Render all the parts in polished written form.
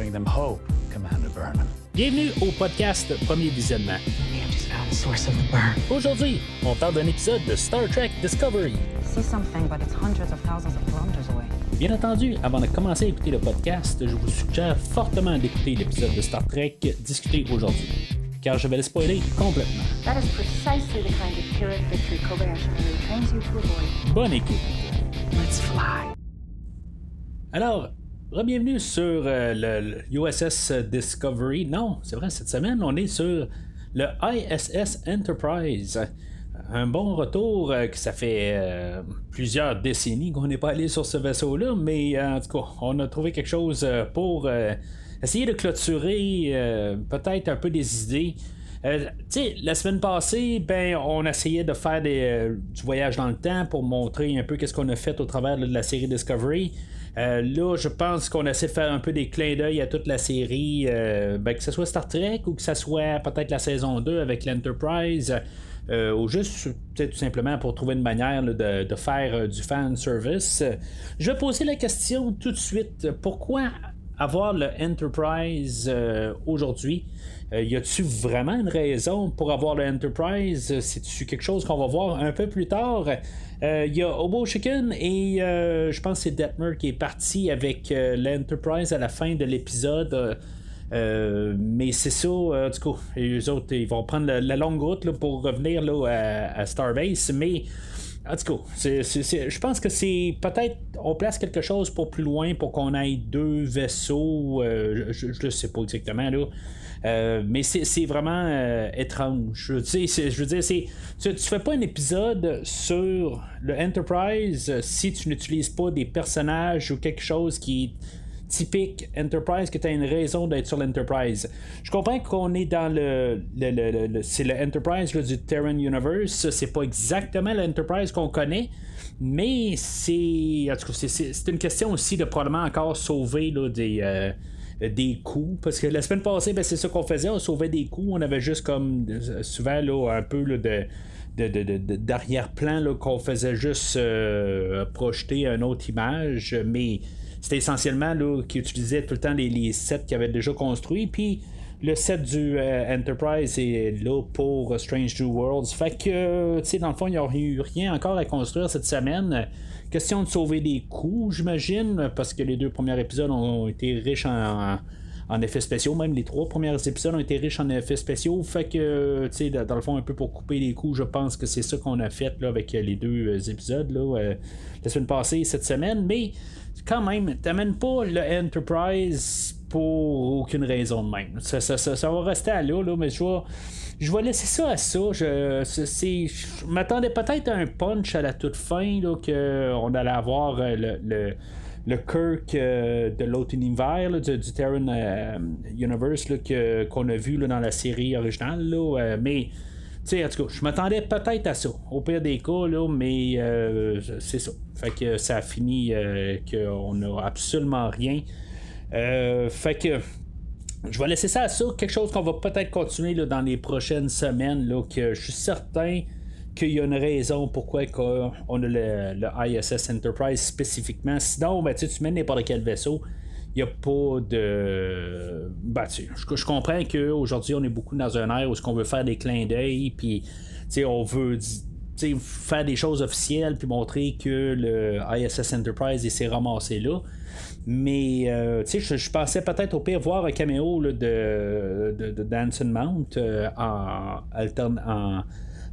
bring them hope, Commander Burnham. Bienvenue au podcast Premier Visionnement. We have just found the source of the burn. Aujourd'hui, on parle d'un épisode de Star Trek Discovery. I see something, but it's hundreds of thousands of kilometers away. Bien entendu, avant de commencer à écouter le podcast, je vous suggère fortement d'écouter l'épisode de Star Trek discuté aujourd'hui, car je vais le spoiler complètement. That is precisely the kind of Pyrrhic victory Kobayashi Maru trains you to avoid. Bonne écoute. Let's fly. Alors, bienvenue sur le USS Discovery. Non, c'est vrai, cette semaine, on est sur le ISS Enterprise. Un bon retour que ça fait plusieurs décennies qu'on n'est pas allé sur ce vaisseau-là, mais en tout cas, on a trouvé quelque chose pour essayer de clôturer peut-être un peu des idées. La semaine passée, on essayait de faire du voyage dans le temps pour montrer un peu qu'est-ce qu'on a fait au travers de la série Discovery. Là, je pense qu'on essaie de faire un peu des clins d'œil à toute la série, que ce soit Star Trek ou que ce soit peut-être la saison 2 avec l'Enterprise, ou juste tout simplement pour trouver une manière là, de faire du fan service. Je vais poser la question tout de suite. Pourquoi avoir le Enterprise aujourd'hui? Y a-tu vraiment une raison pour avoir le Enterprise? C'est-tu quelque chose qu'on va voir un peu plus tard? Il y a Hobo Chicken et je pense que c'est Detmer qui est parti avec l'Enterprise à la fin de l'épisode. Mais c'est ça, du coup, eux autres, ils vont prendre la longue route là, pour revenir là, à Starbase. Mais en tout cas, je pense que c'est peut-être on place quelque chose pour plus loin pour qu'on ait deux vaisseaux. Je ne sais pas exactement là. Mais c'est vraiment étrange. Je veux dire, tu fais pas un épisode sur le Enterprise si tu n'utilises pas des personnages ou quelque chose qui est typique Enterprise, que tu as une raison d'être sur l'Enterprise. Je comprends qu'on est dans c'est le Enterprise là, du Terran Universe. C'est pas exactement l'Enterprise qu'on connaît, mais en tout cas, c'est une question aussi de probablement encore sauver là, des coups, parce que la semaine passée, c'est ça qu'on faisait, on sauvait des coups, on avait juste comme souvent là, un peu là, d'arrière-plan là, qu'on faisait juste projeter une autre image, mais c'était essentiellement là, qui utilisait tout le temps les sets qu'ils avaient déjà construits, puis le set du Enterprise est là pour Strange New Worlds. Fait que, tu sais, dans le fond, il n'y a eu rien encore à construire cette semaine. Question de sauver des coûts, j'imagine, parce que les deux premiers épisodes ont été riches en effets spéciaux. Même les trois premiers épisodes ont été riches en effets spéciaux. Fait que, tu sais, dans le fond, un peu pour couper les coûts, je pense que c'est ça qu'on a fait là, avec les deux épisodes là, la semaine passée et cette semaine. Mais quand même, t'amènes pas le Enterprise pour aucune raison de même. Ça va rester à là, mais je vais laisser ça à ça. Je m'attendais peut-être à un punch à la toute fin, là, qu'on allait avoir le Kirk de l'autre univers, là, du Terran Universe là, qu'on a vu là, dans la série originale. Là, mais en tout cas, je m'attendais peut-être à ça, au pire des cas, là, mais c'est ça. Fait que ça a fini qu'on n'a absolument rien. Fait que je vais laisser ça à ça, quelque chose qu'on va peut-être continuer là, dans les prochaines semaines, là, que je suis certain qu'il y a une raison pourquoi on a le ISS Enterprise spécifiquement. Sinon, tu mets n'importe quel vaisseau, il n'y a pas de... je comprends qu'aujourd'hui, on est beaucoup dans un air où on veut faire des clins d'œil, puis on veut faire des choses officielles, puis montrer que le ISS Enterprise s'est ramassé là. Mais je pensais peut-être au pire voir un caméo là, de Danson Mount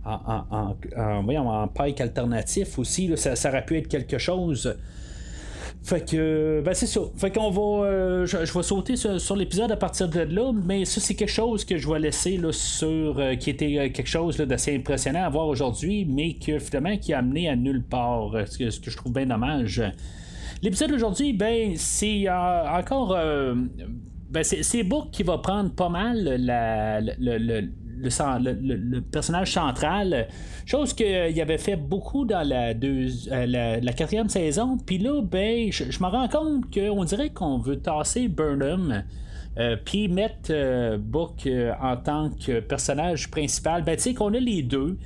en Pike alternatif aussi. Là, ça aurait pu être quelque chose. Fait que, c'est ça. Fait qu'on va. Je vais sauter sur l'épisode à partir de là, mais ça, c'est quelque chose que je vais laisser là, qui était quelque chose là, d'assez impressionnant à voir aujourd'hui, mais que finalement qui a amené à nulle part. Ce que je trouve bien dommage. L'épisode d'aujourd'hui, c'est encore. C'est Book qui va prendre pas mal le personnage central, chose qu'il avait fait beaucoup dans la quatrième saison. Puis là, je me rends compte qu'on dirait qu'on veut tasser Burnham, puis mettre Book en tant que personnage principal. Tu sais qu'on a les deux.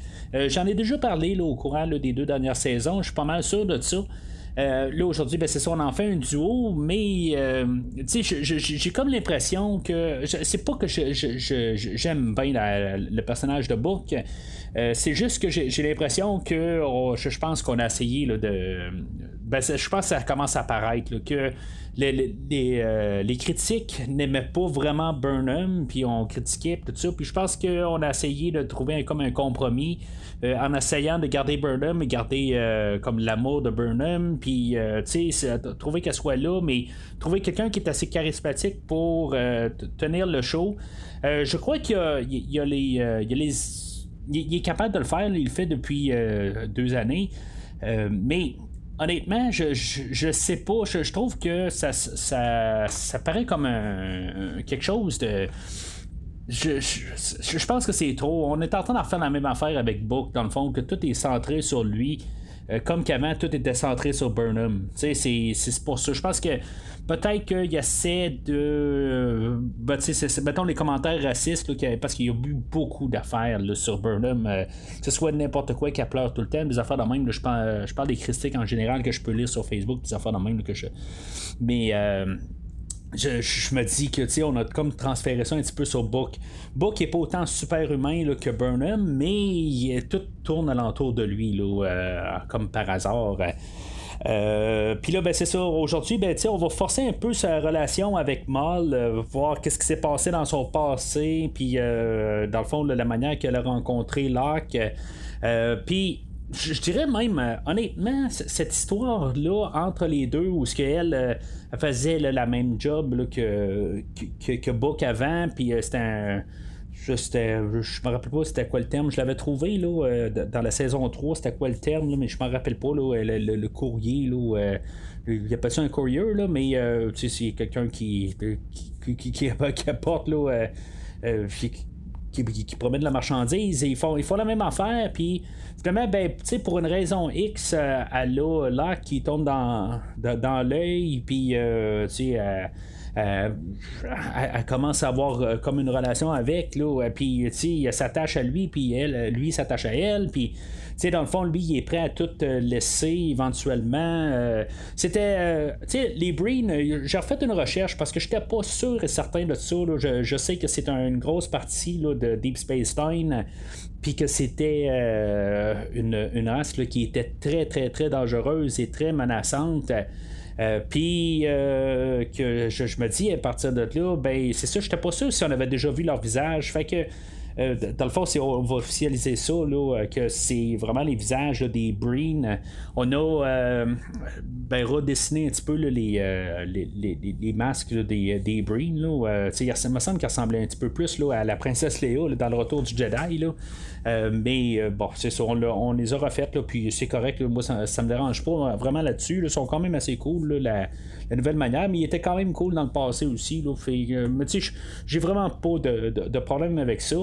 J'en ai déjà parlé là, au courant là, des deux dernières saisons. Je suis pas mal sûr de ça. Là aujourd'hui, ben, c'est ça, on en fait un duo, mais j'ai comme l'impression que c'est pas que j'aime bien le personnage de Book. C'est juste que j'ai l'impression que je pense qu'on a essayé là, de. Ben, je pense que ça commence à apparaître là, que les critiques n'aimaient pas vraiment Burnham, puis on critiquait tout ça, puis je pense qu'on a essayé de trouver comme un compromis en essayant de garder Burnham et garder comme l'amour de Burnham, puis trouver qu'elle soit là, mais trouver quelqu'un qui est assez charismatique pour tenir le show. Je crois qu'il y a les il est capable de le faire, il le fait depuis 2 années, mais honnêtement, je sais pas, je trouve que ça paraît comme quelque chose de. Je pense que c'est trop. On est en train de faire la même affaire avec Book, dans le fond, que tout est centré sur lui. Comme qu'avant, tout était centré sur Burnham. C'est pour ça. Je pense que peut-être qu'il essaie de. Mettons les commentaires racistes, là, parce qu'il y a eu beaucoup d'affaires là, sur Burnham. Que ce soit n'importe quoi qui pleure tout le temps, des affaires de même. Là, je parle des critiques en général que je peux lire sur Facebook, des affaires de même. Là, Mais. Je me dis que on a comme transféré ça un petit peu sur Book. Book est pas autant super humain là, que Burnham, mais tout tourne alentour de lui là, comme par hasard. Puis là, ben, c'est ça. Aujourd'hui, ben, on va forcer un peu sa relation avec Maul, voir qu'est-ce qui s'est passé dans son passé, puis dans le fond, la manière qu'elle a rencontré Locke. Puis je dirais même, honnêtement, cette histoire-là entre les deux, où ce qu'elle faisait la même job là, que Book avant, puis c'était je me rappelle pas c'était quoi le terme, je l'avais trouvé là, dans la saison 3, c'était quoi le terme, là, mais je me rappelle pas là, le courrier, là, il appelle ça un courrier, là, mais c'est quelqu'un qui apporte là, qui promène de la marchandise, et ils font la même affaire, puis finalement, ben, pour une raison X, elle a là qui tombe dans l'œil, puis elle commence à avoir comme une relation avec, là, puis elle s'attache à lui, puis lui s'attache à elle, puis dans le fond, lui, il est prêt à tout laisser éventuellement. C'était. Les Breen, j'ai refait une recherche parce que j'étais pas sûr et certain de ça. Là. Je sais que c'est une grosse partie là, de Deep Space Nine, puis que c'était une race là, qui était très, très, très dangereuse et très menaçante. Puis que je me dis à partir de là, ben c'est ça, j'étais pas sûr si on avait déjà vu leur visage. Fait que dans le fond, on va officialiser ça, là, que c'est vraiment les visages là, des Breen. On a redessiné un petit peu là, les masques là, des Breen. Il me semble qu'ils ressemblaient un petit peu plus là, à la princesse Léa là, dans le retour du Jedi. Là. Mais bon, c'est ça, on les a refaites, là, puis c'est correct. Là, moi, ça me dérange pas vraiment là-dessus. Là, ils sont quand même assez cool, là, la nouvelle manière, mais il était quand même cool dans le passé aussi. Là, mais tu sais, j'ai vraiment pas de problème avec ça.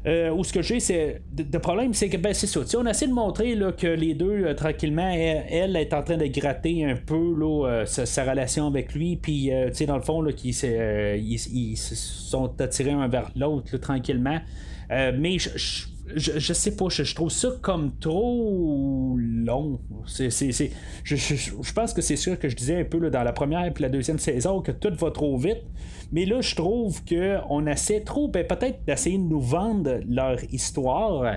Où ce que j'ai c'est de problème, c'est que ben c'est ça. On essaie de montrer là, que les deux tranquillement, elle est en train de gratter un peu là, sa relation avec lui, puis dans le fond là, ils se sont attirés un vers l'autre là, tranquillement. Mais je sais pas, je trouve ça comme trop long. Je pense que c'est sûr que je disais un peu là, dans la première et la deuxième saison que tout va trop vite. Mais là, je trouve qu'on essaie trop, peut-être d'essayer de nous vendre leur histoire.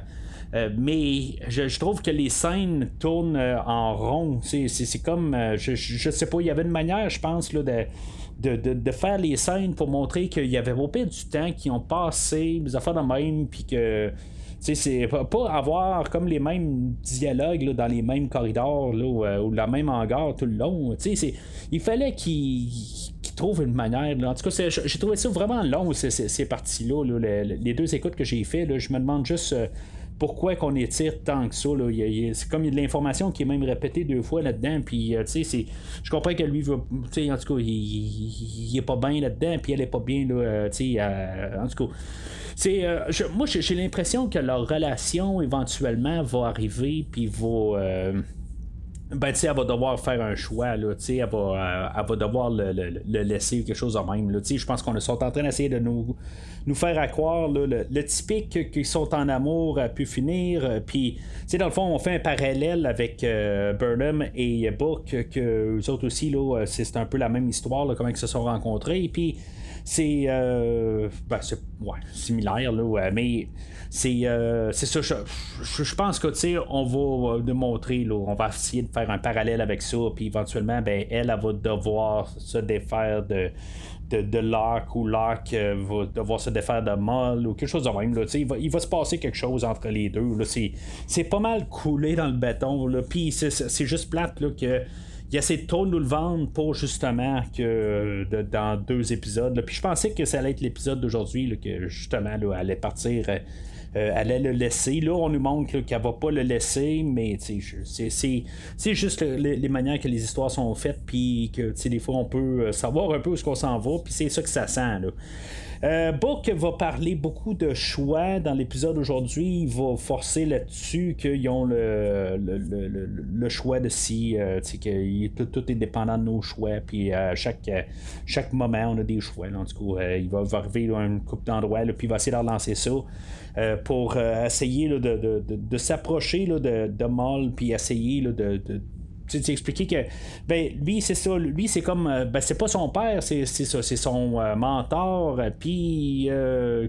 Mais je trouve que les scènes tournent en rond. C'est comme, je sais pas, il y avait une manière, je pense, là, de faire les scènes pour montrer qu'il y avait au pire du temps qui ont passé, des affaires de même, puis que. C'est pas avoir comme les mêmes dialogues là, dans les mêmes corridors là, ou la même hangar tout le long. Il fallait qu'ils trouvent une manière. Là. En tout cas, j'ai trouvé ça vraiment long, ces parties-là. Là, les deux écoutes que j'ai fait, là, je me demande juste pourquoi qu'on étire tant que ça. Là. C'est comme il y a de l'information qui est même répétée 2 fois là-dedans. Puis, je comprends que lui, en tout cas, il est pas bien là-dedans, puis elle est pas bien. Là, en tout cas. Moi, j'ai l'impression que leur relation éventuellement va arriver, puis va ben, tu sais, elle va devoir faire un choix, là, tu sais, elle va devoir le laisser, quelque chose de même, là, tu sais, je pense qu'on sont en train d'essayer de nous faire à croire, là, le typique qu'ils sont en amour a pu finir, puis, tu sais, dans le fond, on fait un parallèle avec Burnham et Book, que eux autres aussi, là, c'est un peu la même histoire, là, comment ils se sont rencontrés, puis c'est similaire, là, mais c'est ça. Je pense que, tu sais, on va démontrer, là, on va essayer de faire un parallèle avec ça, puis éventuellement, ben, elle va devoir se défaire de Locke, ou Locke va devoir se défaire de Moll, ou quelque chose de même, là, il va se passer quelque chose entre les deux, là, c'est pas mal coulé dans le béton, là, puis c'est juste plate, là, que il essaie de trop nous le vendre pour justement que dans 2 épisodes. Là. Puis je pensais que ça allait être l'épisode d'aujourd'hui, là, que justement là, elle allait partir, elle allait le laisser. Là, on nous montre là, qu'elle va pas le laisser, mais c'est juste les manières que les histoires sont faites, puis que des fois on peut savoir un peu où est-ce qu'on s'en va, puis c'est ça que ça sent. Là. Book va parler beaucoup de choix dans l'épisode aujourd'hui. Il va forcer là-dessus qu'ils ont le choix de si que tout est dépendant de nos choix. Puis à chaque moment, on a des choix. Là, en tout cas, il va arriver là, une couple d'endroits, là, puis il va essayer de relancer ça pour essayer là, de s'approcher là, de Moll, puis essayer là, de expliquer que ben lui c'est ça, lui c'est comme ben c'est pas son père, c'est ça, c'est son mentor, puis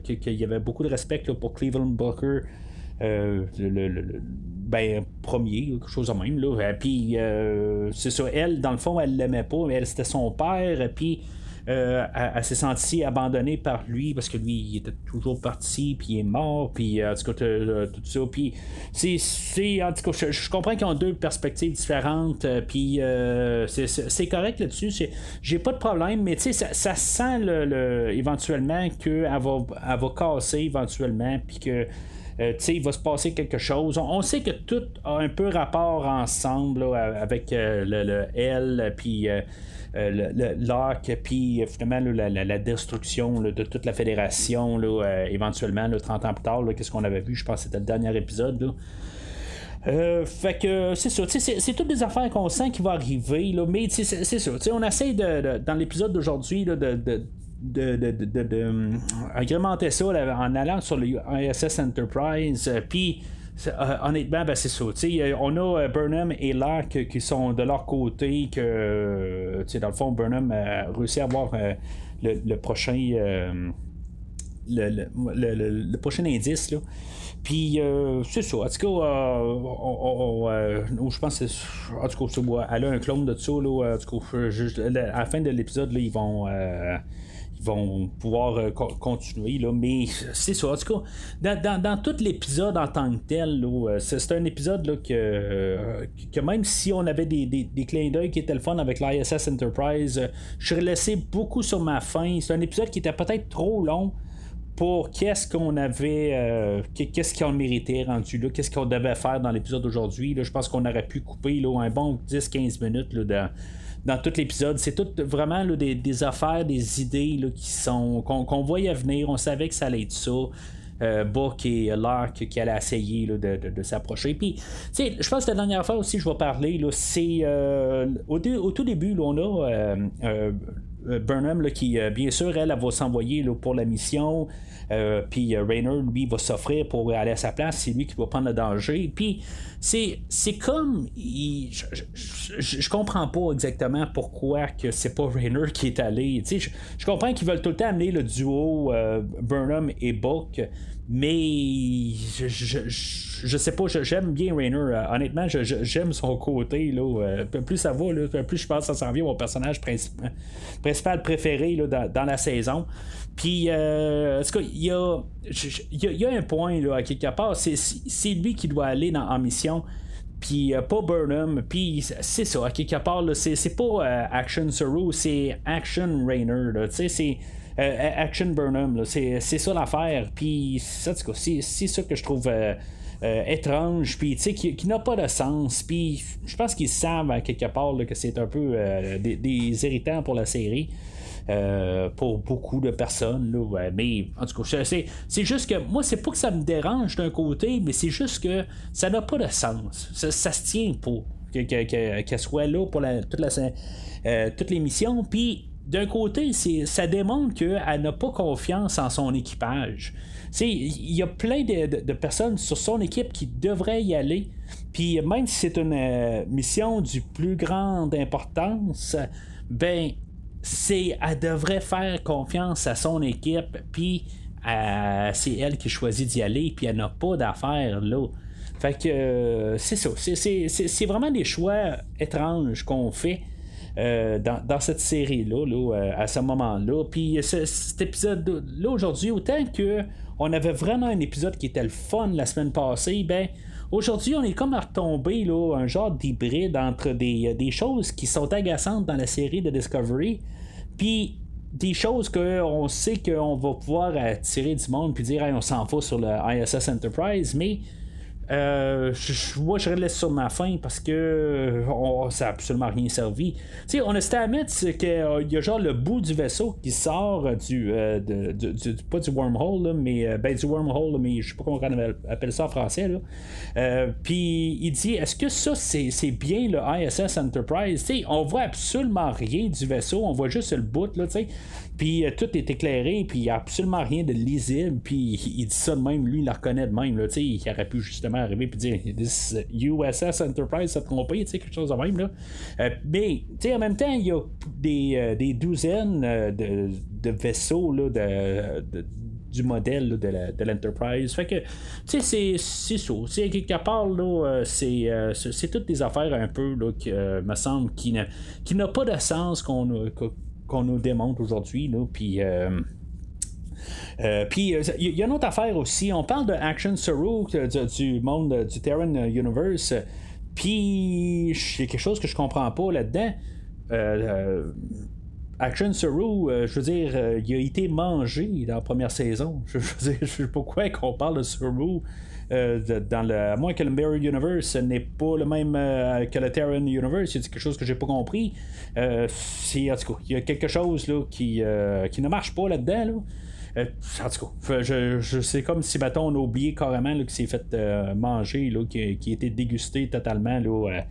qu'il y avait beaucoup de respect là, pour Cleveland Booker, ben premier, quelque chose de même là, puis c'est ça, elle dans le fond elle l'aimait pas, mais elle c'était son père, puis elle s'est sentie abandonnée par lui parce que lui il était toujours parti, puis il est mort, puis en tout cas tout ça, puis c'est en tout cas je comprends qu'ils ont 2 perspectives différentes, puis c'est correct là-dessus, j'ai pas de problème, mais tu sais ça sent éventuellement qu'elle va casser éventuellement, puis que il va se passer quelque chose. On sait que tout a un peu rapport ensemble là, avec le L, puis l'arc, puis finalement la destruction là, de toute la fédération là, éventuellement là, 30 ans plus tard, qu'est-ce qu'on avait vu, je pense que c'était le dernier épisode là. Fait que c'est ça, c'est toutes des affaires qu'on sent qui vont arriver là, mais c'est ça, on essaie dans l'épisode d'aujourd'hui là, de agrémenter ça là, en allant sur le ISS Enterprise, puis honnêtement, ben c'est ça. On a Burnham et Locke qui sont de leur côté, que dans le fond, Burnham a réussi à avoir le prochain le prochain indice là. Puis c'est ça. En tout cas, je pense que en tout cas, elle a un clone de ça là. En tout cas, à la fin de l'épisode là, ils vont pouvoir continuer là, mais c'est ça. En tout cas, dans tout l'épisode en tant que tel là, c'est un épisode là, que même si on avait des clins d'œil qui étaient le fun avec l'ISS Enterprise, je serais laissé beaucoup sur ma faim. C'est un épisode qui était peut-être trop long pour qu'est-ce qu'on avait qu'est-ce qu'on méritait rendu là, qu'est-ce qu'on devait faire dans l'épisode d'aujourd'hui là. Je pense qu'on aurait pu couper là, un bon 10-15 minutes là, dans tout l'épisode. C'est tout vraiment là, des affaires, des idées là, qui sont qu'on voyait venir. On savait que ça allait être ça. Book et Lark qui allaient essayer là, de s'approcher. Puis, je pense que la dernière fois aussi je vais parler, là, c'est au tout début, là, on a Burnham là, qui, bien sûr, elle va s'envoyer là, pour la mission. Puis Raynor, lui, va s'offrir pour aller à sa place. C'est lui qui va prendre le danger. Puis c'est comme je comprends pas exactement pourquoi que c'est pas Raynor qui est allé. Je comprends qu'ils veulent tout le temps amener le duo Burnham et Book, mais je sais pas, j'aime bien Raynor. Honnêtement, j'aime son côté là. Plus ça va là, plus je pense que ça s'en vient mon personnage principal préféré là, dans la saison. Puis en tout cas, il y a un point là, à quelque part, c'est lui qui doit aller en mission, puis pas Burnham. Puis c'est ça, à quelque part là, c'est pas Action Saru, c'est Action Raynor là, c'est Action Burnham là, c'est ça l'affaire. Puis ça, c'est ça que je trouve étrange, puis qui n'a pas de sens. Puis je pense qu'ils savent à quelque part là, que c'est un peu des irritants pour la série. Pour beaucoup de personnes là, mais en tout cas c'est juste que moi c'est pas que ça me dérange d'un côté, mais c'est juste que ça n'a pas de sens, ça se tient pas. qu'elle soit là pour toute l'émission. Puis d'un côté, ça démontre qu'elle n'a pas confiance en son équipage. Il y a plein de personnes sur son équipe qui devraient y aller. Puis même si c'est une mission du plus grande importance, ben elle devrait faire confiance à son équipe. Puis c'est elle qui choisit d'y aller. Puis elle n'a pas d'affaires là. Fait que c'est ça. C'est vraiment des choix étranges qu'on fait. Dans cette série-là, à ce moment-là. Puis cet épisode-là, aujourd'hui, autant que on avait vraiment un épisode qui était le fun la semaine passée, ben aujourd'hui, on est comme à retomber là, un genre d'hybride entre des choses qui sont agaçantes dans la série de Discovery, puis des choses qu'on sait qu'on va pouvoir attirer du monde puis dire hey, on s'en fout sur le ISS Enterprise, mais moi je laisse sur ma fin parce que ça n'a absolument rien servi. T'sais, on a Stamets qu'il y a genre le bout du vaisseau qui sort pas du wormhole là, mais du wormhole, mais je sais pas comment on appelle ça en français là. Puis il dit est-ce que ça c'est bien le ISS Enterprise? T'sais, on voit absolument rien du vaisseau, on voit juste le bout là, puis tout est éclairé, puis il n'y a absolument rien de lisible, puis il dit ça de même, lui il le reconnaît de même là, il aurait pu justement arriver puis dire this USS Enterprise s'est trompé, quelque chose de même là. Mais en même temps il y a des douzaines de vaisseaux là, du modèle là, de l'Enterprise. Fait que c'est ça. Quelque part là, c'est toutes des affaires un peu là, qui me semble qui n'a pas de sens qu'on nous démontre aujourd'hui là, puis il y a une autre affaire aussi. On parle de Action Saru du monde du Terran Universe. Puis il y a quelque chose que je comprends pas là-dedans. Action Saru, je veux dire, il a été mangé dans la première saison. Je veux dire, je sais pas pourquoi qu'on parle de Saru. À moins que le Mirror Universe n'est pas le même que le Terran Universe, il y a quelque chose que j'ai pas compris. En tout cas, il y a quelque chose là, qui ne marche pas là-dedans. Là. En tout cas, c'est comme si mettons, on a oublié carrément là, qu'il s'est fait manger, là, qui a été dégusté totalement là,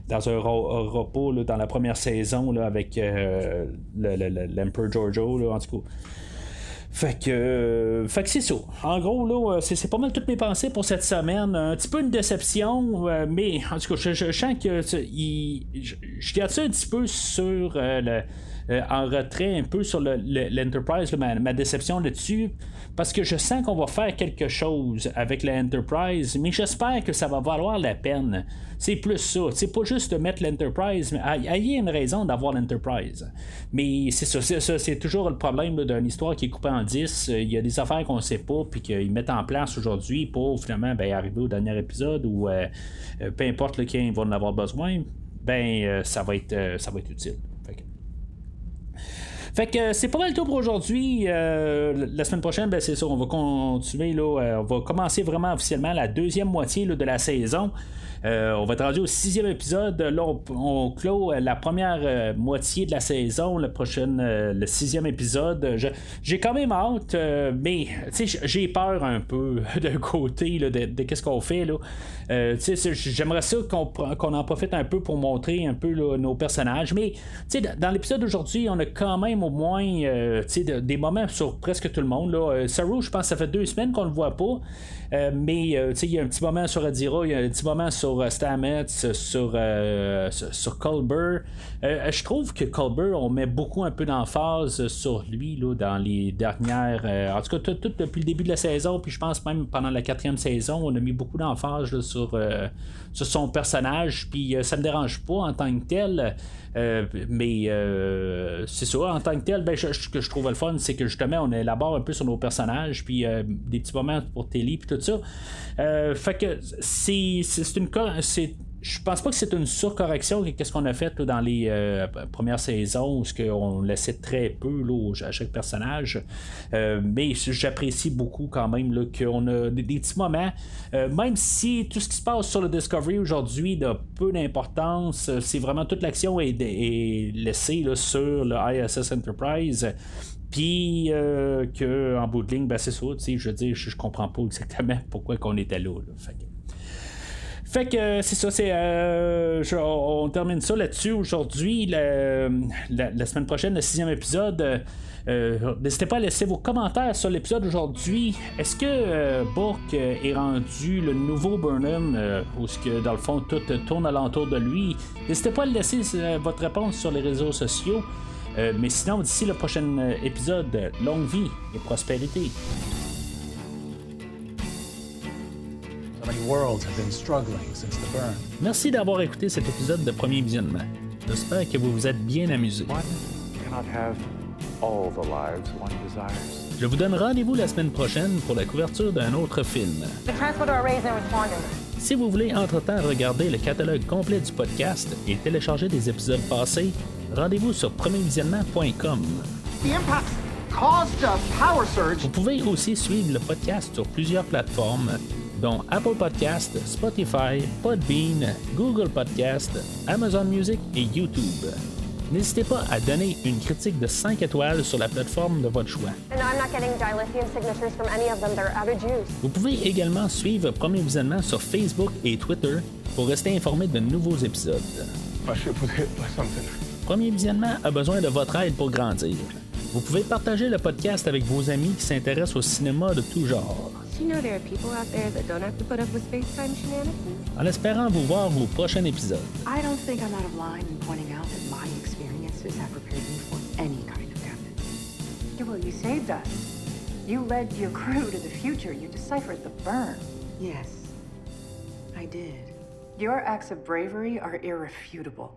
dans un repas là, dans la première saison là, avec l'Emperor Giorgio, là, en tout cas. Fait que c'est ça. En gros, là, c'est pas mal toutes mes pensées pour cette semaine. Un petit peu une déception, mais en tout cas, je sens que je garde ça un petit peu sur en retrait un peu sur l'Enterprise, ma déception là-dessus, parce que je sens qu'on va faire quelque chose avec l'Enterprise, mais j'espère que ça va valoir la peine. C'est plus ça, c'est pas juste de mettre l'Enterprise, mais il y a une raison d'avoir l'Enterprise. Mais c'est ça, c'est toujours le problème là, d'une histoire qui est coupée en 10. Il y a des affaires qu'on sait pas, puis qu'ils mettent en place aujourd'hui pour finalement arriver au dernier épisode, ou peu importe lequel ils vont en avoir besoin, ça va être utile. Fait que c'est pas mal tout pour aujourd'hui. La semaine prochaine, c'est ça, on va continuer là, on va commencer vraiment officiellement la deuxième moitié là, de la saison. On va être rendu au 6e épisode. Là, on clôt la première moitié de la saison, le 6e épisode. J'ai quand même hâte, mais j'ai peur un peu d'un côté là, de qu'est-ce qu'on fait là. J'aimerais ça qu'on en profite un peu pour montrer un peu là, nos personnages. Mais dans l'épisode d'aujourd'hui, on a quand même au moins des moments sur presque tout le monde. Là. Saru, je pense que ça fait 2 semaines qu'on le voit pas. Mais il y a un petit moment sur Adira, il y a un petit moment sur Stamets, sur Culber. Je trouve que Culber, on met beaucoup un peu d'emphase sur lui là, dans les dernières. En tout cas, tout depuis le début de la saison, puis je pense même pendant la 4e saison, on a mis beaucoup d'emphase là, sur son personnage, puis ça me dérange pas en tant que tel. Mais c'est ça, en tant que tel, ce que je trouve le fun, c'est que justement on élabore un peu sur nos personnages, puis des petits moments pour Telly, puis tout ça. Fait que je pense pas que c'est une surcorrection qu'est-ce qu'on a fait là, dans les premières saisons où on laissait très peu là, à chaque personnage, mais j'apprécie beaucoup quand même là, qu'on a des petits moments, même si tout ce qui se passe sur le Discovery aujourd'hui n'a peu d'importance, c'est vraiment toute l'action est laissée là, sur le ISS Enterprise. Puis que en bout de ligne, c'est ça, je veux dire, je comprends pas exactement pourquoi qu'on était là. Fait que c'est ça, on termine ça là-dessus aujourd'hui. La semaine prochaine, le 6e épisode. N'hésitez pas à laisser vos commentaires sur l'épisode d'aujourd'hui. Est-ce que Bourke est rendu le nouveau Burnham, ou est-ce que dans le fond tout tourne alentour de lui? N'hésitez pas à laisser votre réponse sur les réseaux sociaux. Mais sinon, d'ici le prochain épisode, longue vie et prospérité. So many worlds have been struggling since the burn. Merci d'avoir écouté cet épisode de Premier Visionnement. J'espère que vous vous êtes bien amusés. One cannot have all the lives one desires. Je vous donne rendez-vous la semaine prochaine pour la couverture d'un autre film. The transporter array isn't responding. Si vous voulez entre-temps regarder le catalogue complet du podcast et télécharger des épisodes passés, rendez-vous sur premiervisionnement.com. The impact caused a power surge. Vous pouvez aussi suivre le podcast sur plusieurs plateformes, dont Apple Podcast, Spotify, Podbean, Google Podcast, Amazon Music et YouTube. N'hésitez pas à donner une critique de 5 étoiles sur la plateforme de votre choix. And I'm not getting dilithium signatures from any of them. They're out of juice. Vous pouvez également suivre Premier Visionnement sur Facebook et Twitter pour rester informé de nouveaux épisodes. My ship was hit by something. Premier Visionnement a besoin de votre aide pour grandir. Vous pouvez partager le podcast avec vos amis qui s'intéressent au cinéma de tout genre. You know there are people out there that don't have to put up with space-time shenanigans. En espérant vous voir au prochain épisode. I don't think I'm out of line in pointing out that my experiences have prepared me for any kind of captain. Yeah, well, you saved us. You led your crew to the future. You deciphered the burn. Yes, I did. Your acts of bravery are irrefutable.